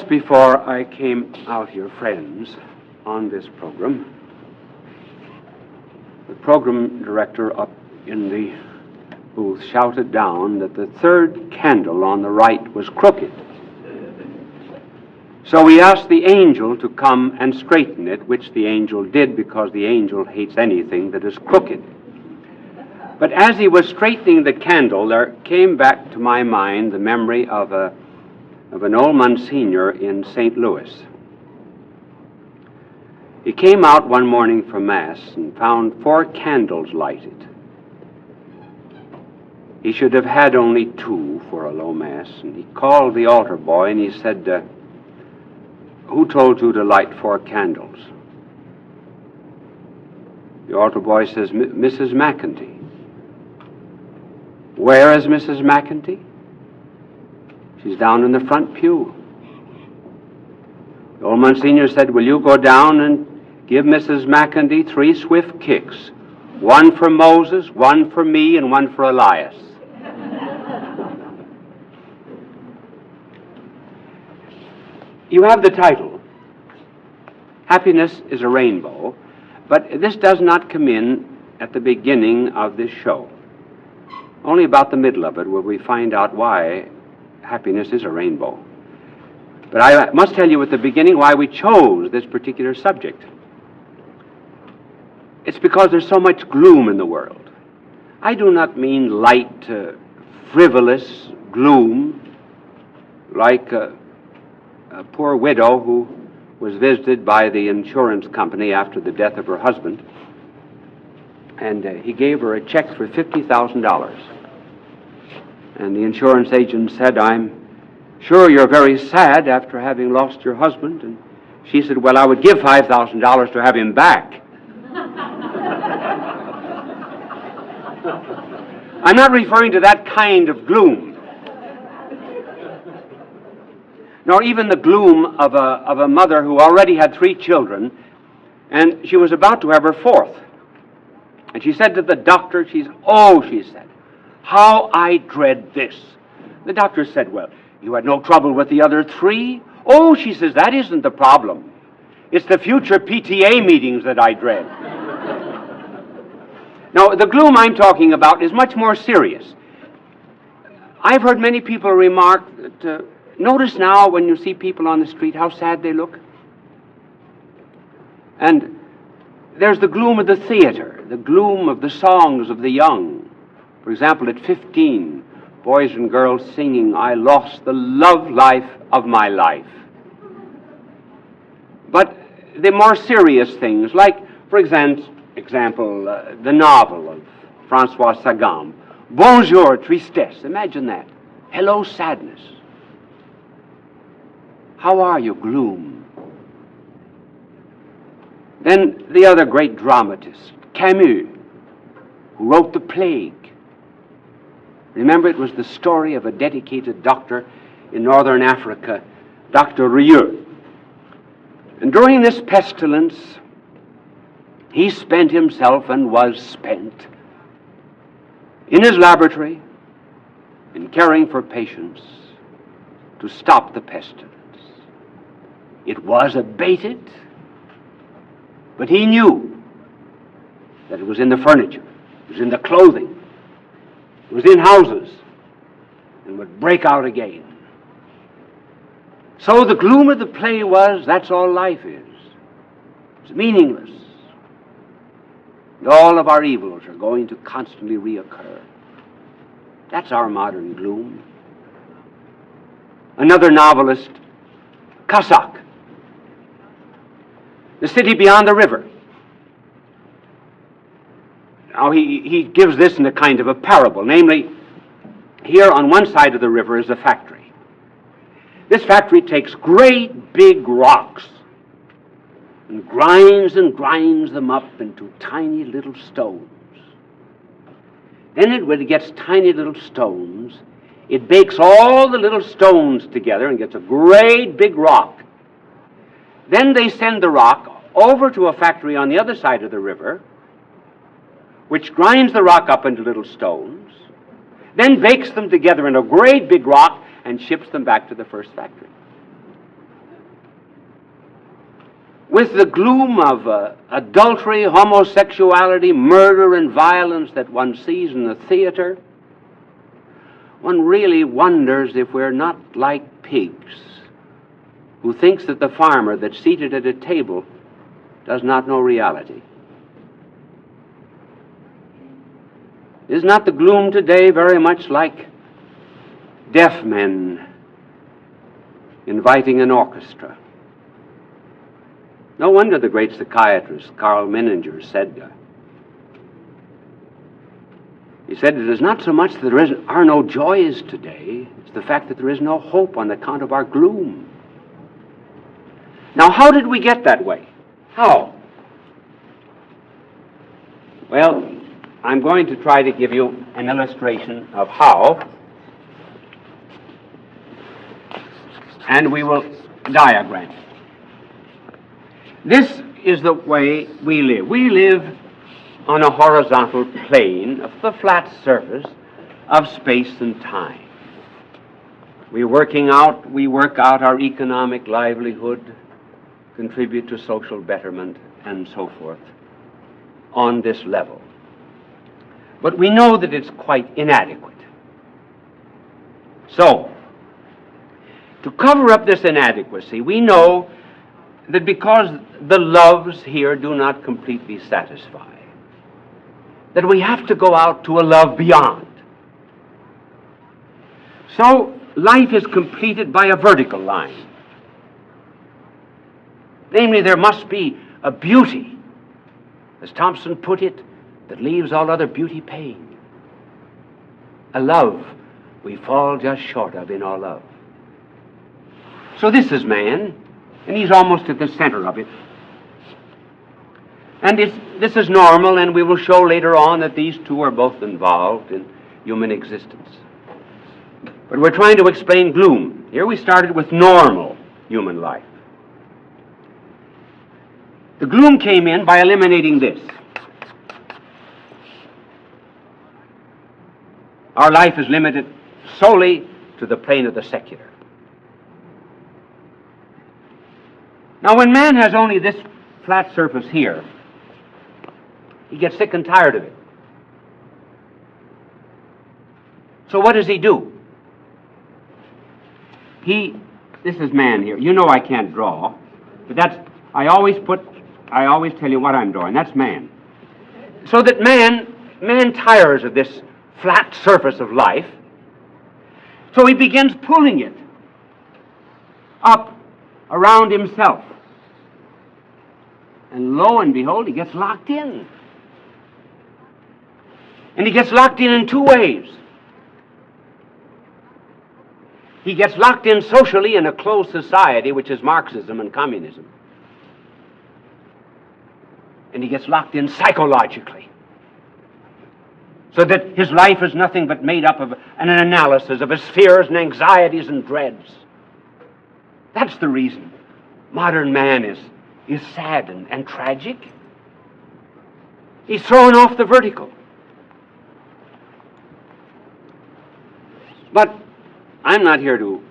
Just before I came out here, friends, on this program, the program director up in the booth shouted down that the third candle on the right was crooked. So we asked the angel to come and straighten it, which the angel did, because the angel hates anything that is crooked. But as he was straightening the candle, there came back to my mind the memory of an old Monsignor in St. Louis. He came out one morning from Mass and found 4 candles lighted. He should have had only 2 for a low Mass, and he called the altar boy and he said, "Who told you to light 4 candles?" The altar boy says, "Mrs. McEntee." "Where is Mrs. McEntee?" "She's down in the front pew." The old Monsignor said, "Will you go down and give Mrs. McEntee 3 swift kicks, 1 for Moses, 1 for me, and 1 for Elias?" You have the title, Happiness is a Rainbow, but this does not come in at the beginning of this show. Only about the middle of it will we find out why happiness is a rainbow. But I must tell you at the beginning why we chose this particular subject. It's because there's so much gloom in the world. I do not mean light, frivolous gloom, like a poor widow who was visited by the insurance company after the death of her husband, and he gave her a check for $50,000. And the insurance agent said, "I'm sure you're very sad after having lost your husband." And she said, "Well, I would give $5,000 to have him back." I'm not referring to that kind of gloom, nor even the gloom of a mother who already had 3 children, and she was about to have her 4th. And she said to the doctor, she said, "How I dread this." The doctor said, "Well, you had no trouble with the other 3? "Oh," she says, "that isn't the problem. It's the future PTA meetings that I dread." Now, the gloom I'm talking about is much more serious. I've heard many people remark that, notice now when you see people on the street how sad they look. And there's the gloom of the theater, the gloom of the songs of the young. For example, at 15, boys and girls singing, "I lost the love life of my life." But the more serious things, like, for example, the novel of Francois Sagan, "Bonjour, Tristesse." Imagine that. "Hello, sadness." "How are you, gloom?" Then the other great dramatist, Camus, who wrote The Plague. Remember, it was the story of a dedicated doctor in northern Africa, Dr. Rieux. And during this pestilence, he spent himself and was spent in his laboratory in caring for patients to stop the pestilence. It was abated, but he knew that it was in the furniture, it was in the clothing, it was in houses, and would break out again. So the gloom of the play was, that's all life is. It's meaningless. And all of our evils are going to constantly reoccur. That's our modern gloom. Another novelist, Cossack, The City Beyond the River. Now, he gives this in a kind of a parable. Namely, here on one side of the river is a factory. This factory takes great big rocks and grinds them up into tiny little stones. Then when it gets tiny little stones, it bakes all the little stones together and gets a great big rock. Then they send the rock over to a factory on the other side of the river, which grinds the rock up into little stones, then bakes them together in a great big rock and ships them back to the first factory. with the gloom of adultery, homosexuality, murder, and violence that one sees in the theater, one really wonders if we're not like pigs who thinks that the farmer that's seated at a table does not know reality. Is not the gloom today very much like deaf men inviting an orchestra? No wonder the great psychiatrist Karl Menninger said, he said, it is not so much that there are no joys today, it's the fact that there is no hope on account of our gloom. Now, how did we get that way? How? Well, I'm going to try to give you an illustration of how, and we will diagram it. This is the way we live. We live on a horizontal plane of the flat surface of space and time. We work out our economic livelihood, contribute to social betterment, and so forth on this level. But we know that it's quite inadequate. So, to cover up this inadequacy, we know that because the loves here do not completely satisfy, that we have to go out to a love beyond. So, life is completed by a vertical line. Namely, there must be a beauty, as Thompson put it, that leaves all other beauty pain. A love we fall just short of in our love. So this is man, and he's almost at the center of it. And this is normal, and we will show later on that these two are both involved in human existence. But we're trying to explain gloom. Here we started with normal human life. The gloom came in by eliminating this. Our life is limited solely to the plane of the secular. Now, when man has only this flat surface here, he gets sick and tired of it. So what does he do? This is man here. You know I can't draw, but I always tell you what I'm drawing. That's man. So that man tires of this flat surface of life, so he begins pulling it up around himself. And lo and behold, he gets locked in. And he gets locked in two ways. He gets locked in socially in a closed society, which is Marxism and communism. And he gets locked in psychologically, so that his life is nothing but made up of an analysis of his fears and anxieties and dreads. That's the reason modern man is sad and tragic. He's thrown off the vertical. But I'm not here to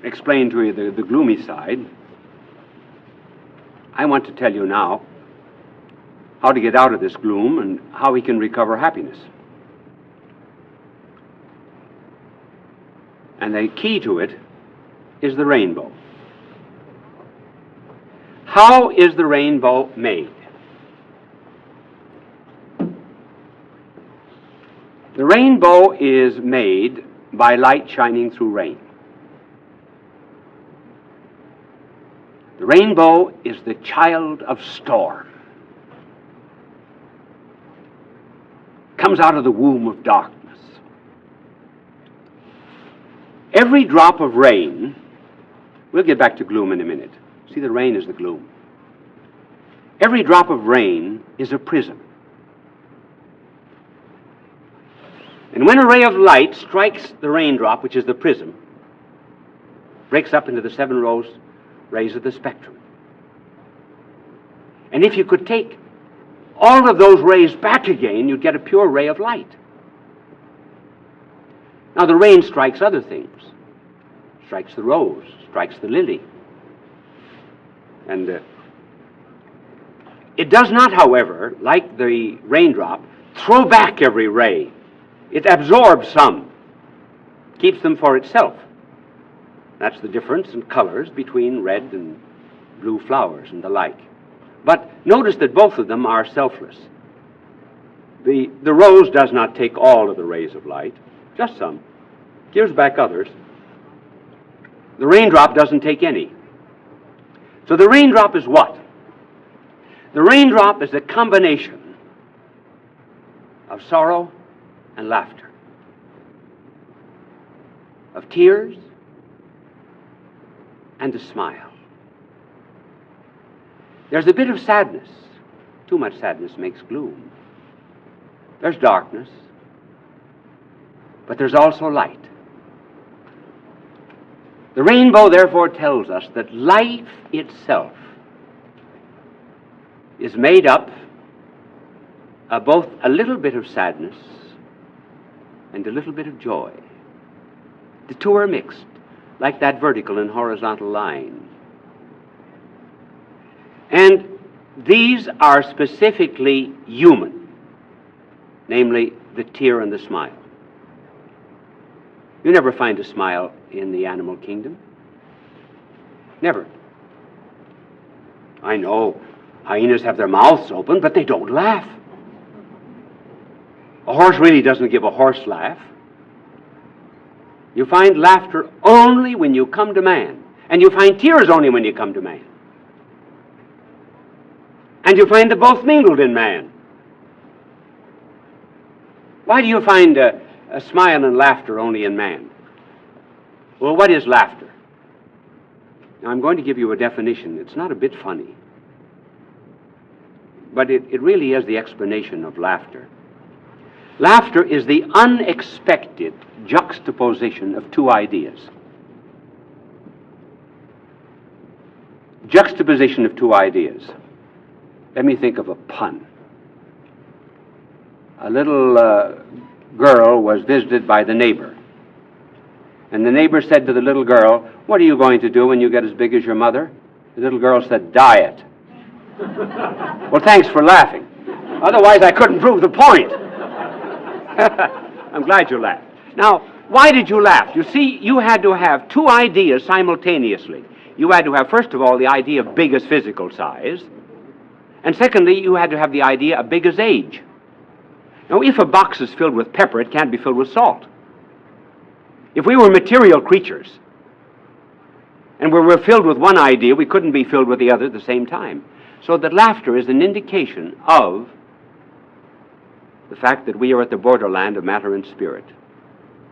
explain to you the gloomy side. I want to tell you now how to get out of this gloom and how we can recover happiness. And the key to it is the rainbow. How is the rainbow made? The rainbow is made by light shining through rain. The rainbow is the child of storm. Comes out of the womb of darkness. Every drop of rain, we'll get back to gloom in a minute. See, the rain is the gloom. Every drop of rain is a prism. And when a ray of light strikes the raindrop, which is the prism, breaks up into the 7 rays of the spectrum. And if you could take all of those rays back again, you'd get a pure ray of light. Now, the rain strikes other things. Strikes the rose, strikes the lily. And It does not, however, like the raindrop, throw back every ray. It absorbs some, keeps them for itself. That's the difference in colors between red and blue flowers and the like. But notice that both of them are selfless. The rose does not take all of the rays of light, just some, gives back others. The raindrop doesn't take any. So the raindrop is what? The raindrop is a combination of sorrow and laughter, of tears and a smile. There's a bit of sadness. Too much sadness makes gloom. There's darkness, but there's also light. The rainbow, therefore, tells us that life itself is made up of both a little bit of sadness and a little bit of joy. The two are mixed, like that vertical and horizontal line. And these are specifically human, namely the tear and the smile. You never find a smile in the animal kingdom. Never. I know hyenas have their mouths open, but they don't laugh. A horse really doesn't give a horse laugh. You find laughter only when you come to man, and you find tears only when you come to man. And you find them both mingled in man. Why do you find a smile and laughter only in man? Well, what is laughter? Now, I'm going to give you a definition. It's not a bit funny, but it really is the explanation of laughter. Laughter is the unexpected juxtaposition of two ideas. Juxtaposition of two ideas. Let me think of a pun. A little girl was visited by the neighbor. And the neighbor said to the little girl, "What are you going to do when you get as big as your mother?" The little girl said, "Diet." Well, thanks for laughing. Otherwise, I couldn't prove the point. I'm glad you laughed. Now, why did you laugh? You see, you had to have two ideas simultaneously. You had to have, first of all, the idea of big as physical size. And secondly, you had to have the idea of big as age. Now, if a box is filled with pepper, it can't be filled with salt. If we were material creatures, and we were filled with one idea, we couldn't be filled with the other at the same time. So that laughter is an indication of the fact that we are at the borderland of matter and spirit,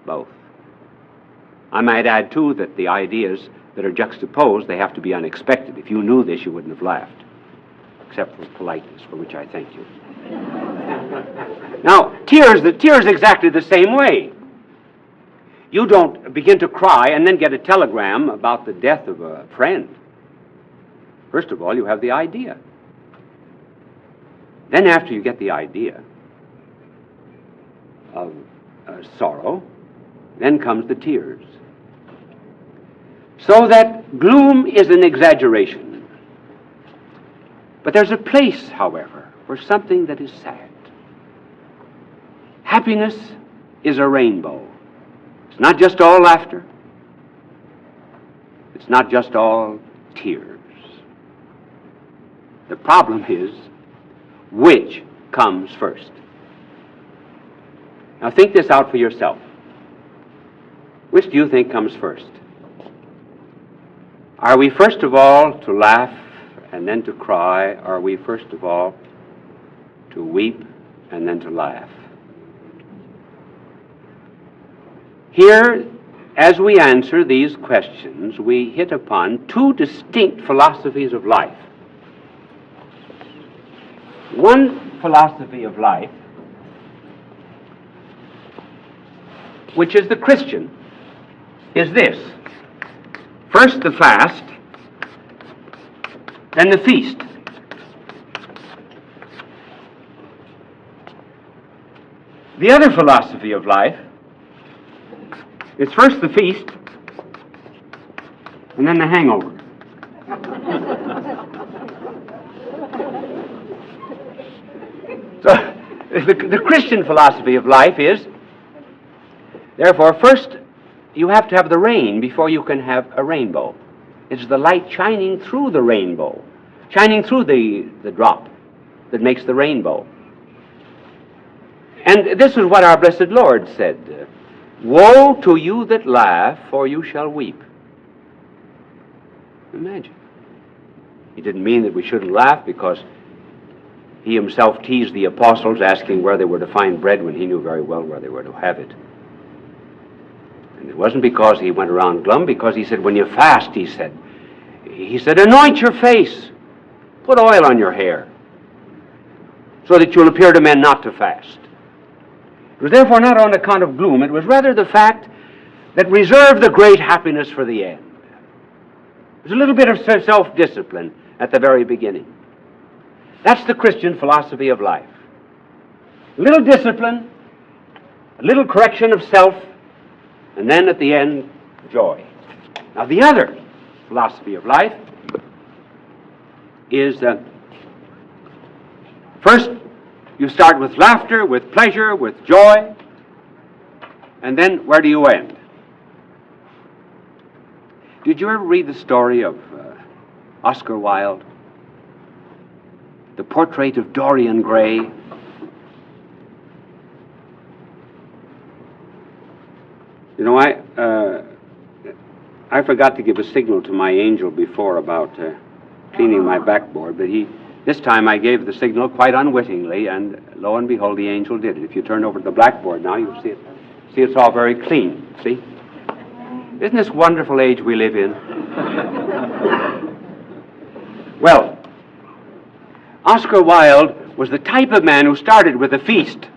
both. I might add, too, that the ideas that are juxtaposed, they have to be unexpected. If you knew this, you wouldn't have laughed, except for politeness, for which I thank you. Now, the tears exactly the same way. You don't begin to cry and then get a telegram about the death of a friend. First of all, you have the idea. Then after you get the idea of sorrow, then comes the tears. So that gloom is an exaggeration. But there's a place, however, for something that is sad. Happiness is a rainbow. It's not just all laughter. It's not just all tears. The problem is, which comes first? Now think this out for yourself. Which do you think comes first? Are we first of all to laugh and then to cry? Or are we first of all to weep and then to laugh? Here, as we answer these questions, we hit upon two distinct philosophies of life. One philosophy of life, which is the Christian, is this: first the fast, then the feast. The other philosophy of life is first the feast, and then the hangover. So, the Christian philosophy of life is, therefore, first you have to have the rain before you can have a rainbow. It's the light shining through the rainbow, shining through the drop that makes the rainbow. And this is what our blessed Lord said, "Woe to you that laugh, for you shall weep." Imagine. He didn't mean that we shouldn't laugh, because he himself teased the apostles, asking where they were to find bread when he knew very well where they were to have it. And it wasn't because he went around glum, because he said, when you fast, he said, anoint your face, put oil on your hair, so that you'll appear to men not to fast. It was therefore not on account of gloom, it was rather the fact that reserved the great happiness for the end. There's a little bit of self-discipline at the very beginning. That's the Christian philosophy of life. A little discipline, a little correction of self, and then at the end, joy. Now the other philosophy of life is, first you start with laughter, with pleasure, with joy, and then where do you end? Did you ever read the story of Oscar Wilde? The portrait of Dorian Gray? You know, I forgot to give a signal to my angel before about cleaning my backboard, but this time I gave the signal quite unwittingly, and lo and behold, the angel did it. If you turn over to the blackboard now, you'll see it. See, it's all very clean. See? Isn't this wonderful age we live in? Well, Oscar Wilde was the type of man who started with a feast.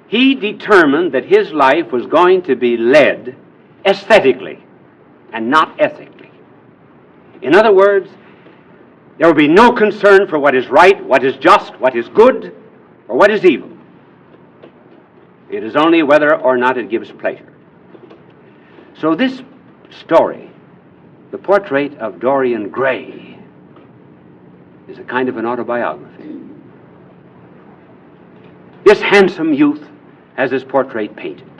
He determined that his life was going to be led aesthetically and not ethically. In other words, there will be no concern for what is right, what is just, what is good, or what is evil. It is only whether or not it gives pleasure. So this story, the portrait of Dorian Gray, is a kind of an autobiography. This handsome youth has his portrait painted.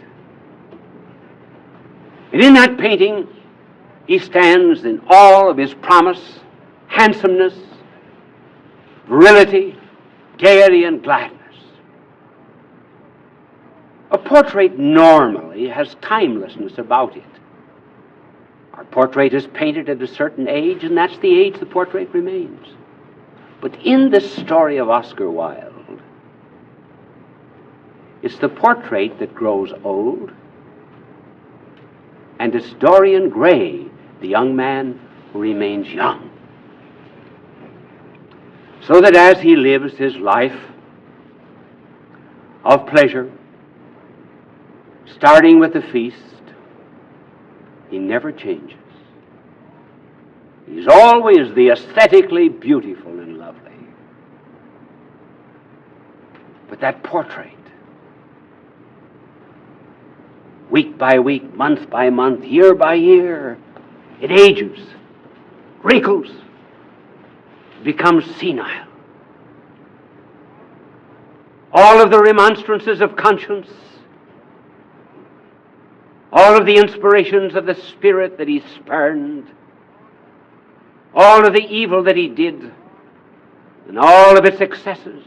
And in that painting, he stands in all of his promise, handsomeness, virility, gaiety, and gladness. A portrait normally has timelessness about it. Our portrait is painted at a certain age, and that's the age the portrait remains. But in the story of Oscar Wilde, it's the portrait that grows old, and it's Dorian Gray, the young man who remains young. So that as he lives his life of pleasure, starting with the feast, he never changes. He's always the aesthetically beautiful and lovely. But that portrait, week by week, month by month, year by year, it ages, wrinkles, becomes senile. All of the remonstrances of conscience, all of the inspirations of the Spirit that he spurned, all of the evil that he did, and all of its excesses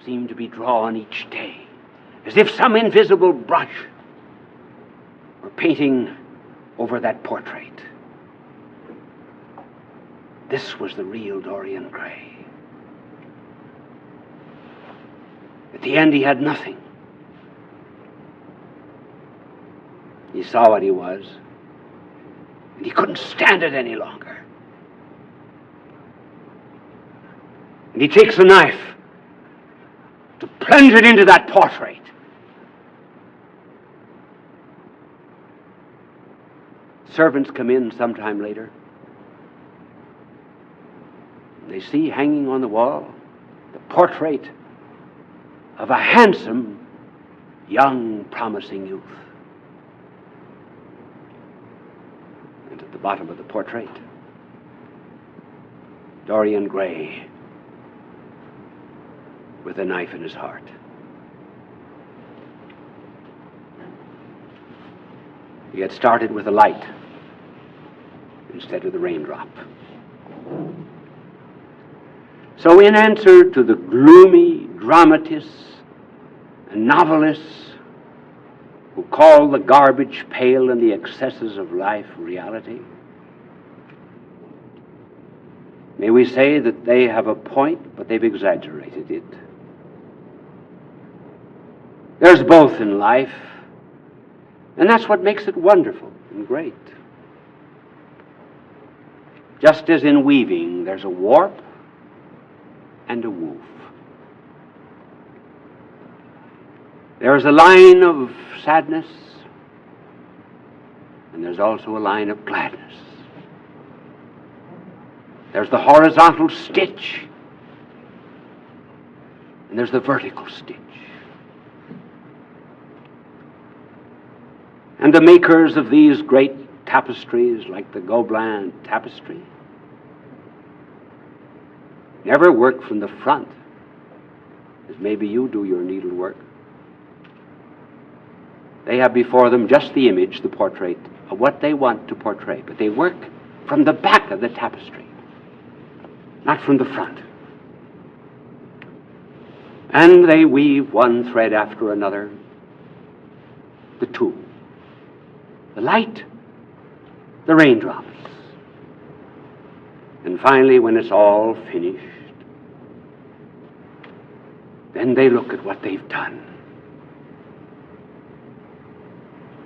seem to be drawn each day, as if some invisible brush were painting over that portrait. This was the real Dorian Gray. At the end, he had nothing. He saw what he was, and he couldn't stand it any longer. And he takes a knife to plunge it into that portrait. Servants come in sometime later. They see hanging on the wall the portrait of a handsome, young, promising youth. servant at the bottom of the portrait. Dorian Gray with a knife in his heart. He had started with a light instead of the raindrop. So in answer to the gloomy dramatists and novelists who call the garbage pail and the excesses of life reality, may we say that they have a point, but they've exaggerated it. There's both in life, and that's what makes it wonderful and great. Just as in weaving, there's a warp and a woof. There's a line of sadness, and there's also a line of gladness. There's the horizontal stitch, and there's the vertical stitch. And the makers of these great tapestries, like the Gobelin tapestry, never work from the front, as maybe you do your needlework. They have before them just the image, the portrait, of what they want to portray, but they work from the back of the tapestry, not from the front. And they weave one thread after another, the two. The light, the raindrops. And finally, when it's all finished, then they look at what they've done.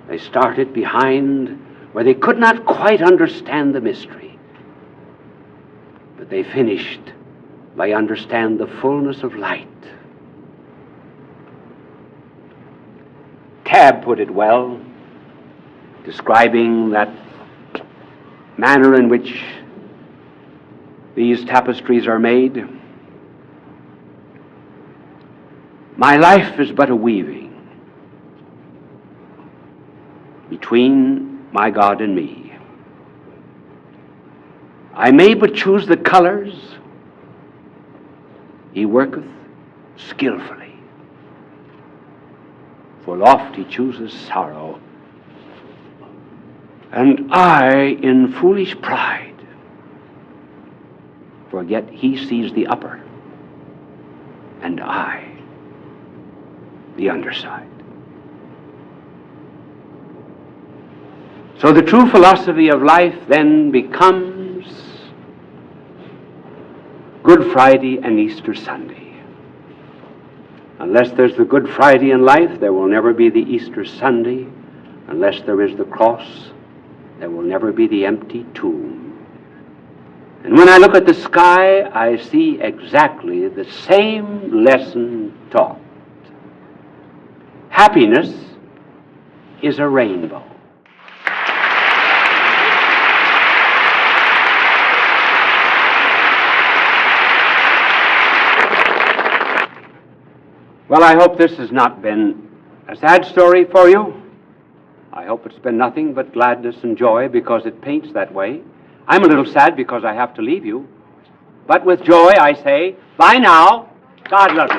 They started behind where they could not quite understand the mystery, but they finished by understand the fullness of light. Tabb put it well, describing that manner in which these tapestries are made. My life is but a weaving between my God and me. I may but choose the colors, he worketh skillfully. For oft he chooses sorrow, and I, in foolish pride, forget he sees the upper, and I, the underside. So the true philosophy of life then becomes Good Friday and Easter Sunday. Unless there's the Good Friday in life, there will never be the Easter Sunday. Unless there is the cross, there will never be the empty tomb. And when I look at the sky, I see exactly the same lesson taught. Happiness is a rainbow. Well, I hope this has not been a sad story for you. I hope it's been nothing but gladness and joy, because it paints that way. I'm a little sad because I have to leave you. But with joy I say, bye now. God love you.